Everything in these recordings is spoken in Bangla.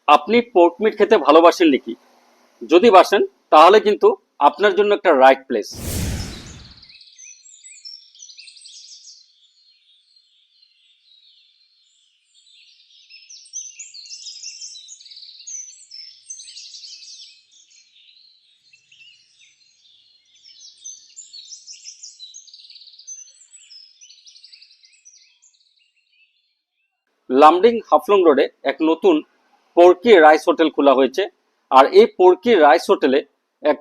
আপনি পোর্ক মিট খেতে ভালোবাসেন নাকি? যদি বাসেন তাহলে কিন্তু আপনার জন্য একটা রাইট প্লেস। লামডিং হাফলং রোডে এক নতুন পোর্কি রাইস হোটেল খোলা হয়েছে। আর এই পোর্কি রাইস হোটেলে এক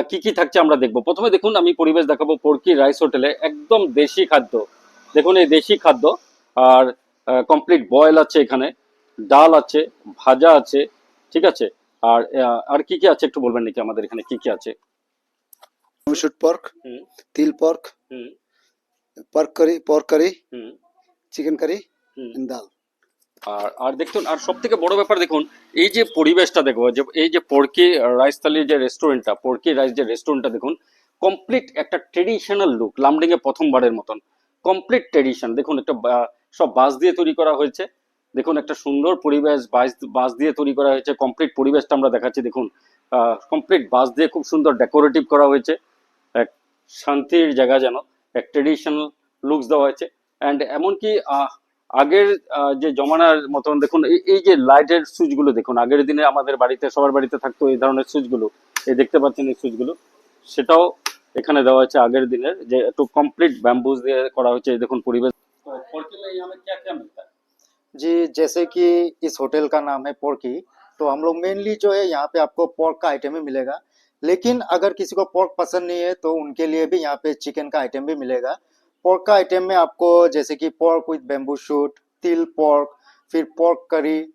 কি কি থাকছে আমরা দেখবো। প্রথমে দেখুন, আমি পরিবেশ দেখাবো। পোর্কি রাইস হোটেলে একদম দেশি খাদ্য। দেখুন এই দেশি খাদ্য। আর কমপ্লিট বয়েল আছে এখানে, ডাল আছে, ভাজা আছে, ঠিক আছে। আর কি কি আছে একটু বলবেন নাকি আমাদের এখানে কি কি আছে? shoot pork, hmm. til pork, hmm. pork curry, hmm. chicken curry, hmm. and dal. আর আর দেখুন, আর সব থেকে বড় ব্যাপার দেখুন, এই যে পরিবেশটা দেখো, যে এই যে পোর্কি রাইস থালির যে রেস্টুরেন্টটা, পোর্কি রাইস যে রেস্টুরেন্টটা দেখুন, কমপ্লিট একটা ট্রেডিশনাল লুক। লামডিং এ প্রথমবারের মতন কমপ্লিট ট্রেডিশন। দেখুন একটা সব বাঁশ দিয়ে তৈরি করা হয়েছে। দেখুন একটা সুন্দর পরিবেশ, বাঁশ বাঁশ দিয়ে তৈরি করা হয়েছে। কমপ্লিট পরিবেশটা আমরা দেখাচ্ছি দেখুন। কমপ্লিট বাঁশ দিয়ে খুব সুন্দর ডেকোরেটিভ করা হয়েছে। এক শান্তির জায়গা যেন, এক ট্রেডিশনাল লুকস দেওয়া হয়েছে। অ্যান্ড এমনকি আগের যে জমানার মতন দেখুন, এই যে লাইটের সুইচ গুলো দেখুন, আগের দিনে আমাদের বাড়িতে সবার বাড়িতে থাকতো এই ধরনের সুইচ গুলো। এই দেখতে পাচ্ছেন এই সুইচ গুলো, সেটাও এখানে দেওয়া হয়েছে আগের দিনের, যে একটু কমপ্লিট ব্যাম্বুজ দিয়ে করা হয়েছে। এই দেখুন পরিবেশ। তো পোর্কি में यहाँ में क्या क्या मिलता है? जी, जैसे कि इस होटल का नाम है पोर्की, तो हम लोग मेनली जो है यहाँ पे आपको पोर्क का आइटम ही मिलेगा। लेकिन अगर किसी को पोर्क पसंद नहीं है तो उनके लिए भी यहाँ पे चिकन का आइटम भी मिलेगा। पोर्क का आइटम में आपको जैसे कि पोर्क विद बेम्बू शूट, तिल पोर्क, फिर पोर्क करी,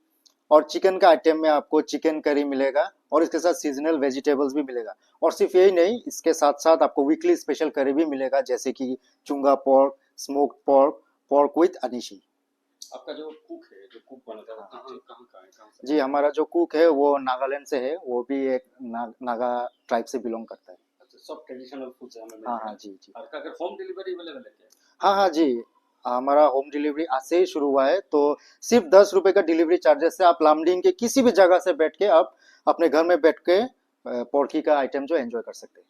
और चिकन का आइटम में आपको चिकन करी मिलेगा और इसके साथ सीजनल वेजिटेबल्स भी मिलेगा। और सिर्फ यही नहीं, इसके साथ साथ आपको वीकली स्पेशल करी भी मिलेगा, जैसे कि chunga pork, smoked pork, pork with anishi. आपका जो कुक है, जो कुक बनाता है, वो कहाँ कहाँ का है, कहाँ से है? जी, हमारा जो कुक है वो नागालैंड से है, वो भी एक नागा ट्राइब से बिलोंग करता है। अच्छा, सब ट्रेडिशनल फूड है हमें हाँ मिलते हाँ, हैं। जी जी। और अगर होम डिलीवरी अवेलेबल है क्या? हाँ हाँ जी, हमारा होम डिलीवरी आज से ही शुरू हुआ है, तो सिर्फ 10 रुपए का डिलीवरी चार्जेस से आप लामडिंग के किसी भी जगह से बैठ के आप अपने घर में बैठ के पोर्की का आइटम जो एंजॉय कर सकते हैं।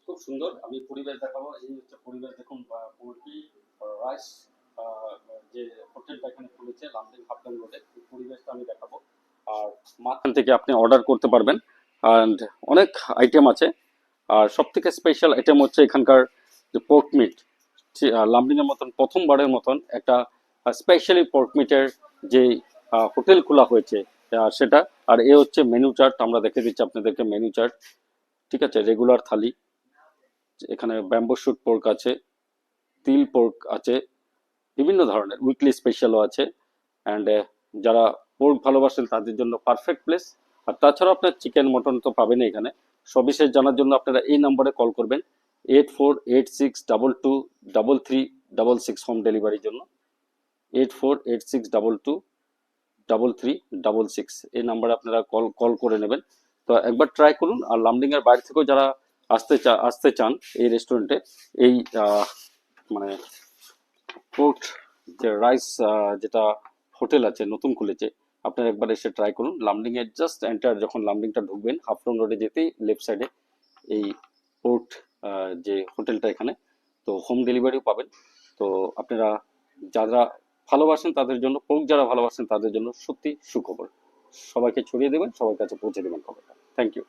খুব সুন্দর। আমি পরিবেশ দেখাবো। এই হচ্ছে পরিবেশ দেখুন। পোর্কি রাইস যে হোটেলটা এখানে খুলেছে লামডিং হাফলং রোডে, এই পরিবেশটা আমি দেখাবো। আর মাঝখান থেকে আপনি অর্ডার করতে পারবেন। অ্যান্ড অনেক আইটেম আছে। আর সব থেকে স্পেশাল আইটেম হচ্ছে এখানকার যে পোর্ক মিট। লামডিং এর মতন প্রথমবারের মতন একটা স্পেশালি পোর্ক মিটের যে হোটেল খোলা হয়েছে, সেটা। আর এ হচ্ছে মেনু চার্ট, আমরা দেখে দিচ্ছি আপনাদেরকে মেনু চার্ট। ঠিক আছে, রেগুলার থালি, এখানে ব্যাম্বো শুট পোর্ক আছে, তিল পোর্ক আছে, বিভিন্ন ধরনের উইকলি স্পেশালও আছে। অ্যান্ড যারা পোর্ক ভালোবাসেন তাদের জন্য পারফেক্ট প্লেস। আর তাছাড়াও আপনার চিকেন মটন তো পাবেন এখানে। সবিশেষ জানার জন্য আপনারা এই নম্বরে কল করবেন, 8486223366 হোম ডেলিভারির জন্য। 8486223366 এই নাম্বারে আপনারা কল কল করে নেবেন। তো একবার ট্রাই করুন। আর লামডিং এর বাইরে থেকেও যারা আসতে চান এই রেস্টুরেন্টে, এই মানে পোর্ট যে রাইস যেটা হোটেল আছে নতুন খুলেছে, আপনারা একবার এসে ট্রাই করুন। লামডিং এর জাস্ট এন্টার যখন লামডিংটা ঢুকবেন, হাফলং রোডে যেতেই লেফট সাইডে এই পোর্ট যে হোটেলটা এখানে, তো হোম ডেলিভারিও পাবেন। তো আপনারা যারা ভালোবাসেন তাদের জন্য, পোর্ক যারা ভালোবাসেন তাদের জন্য সত্যি সুখবর। সবাইকে ছড়িয়ে দেবেন, সবার কাছে পৌঁছে দেবেন খবরটা। Thank you.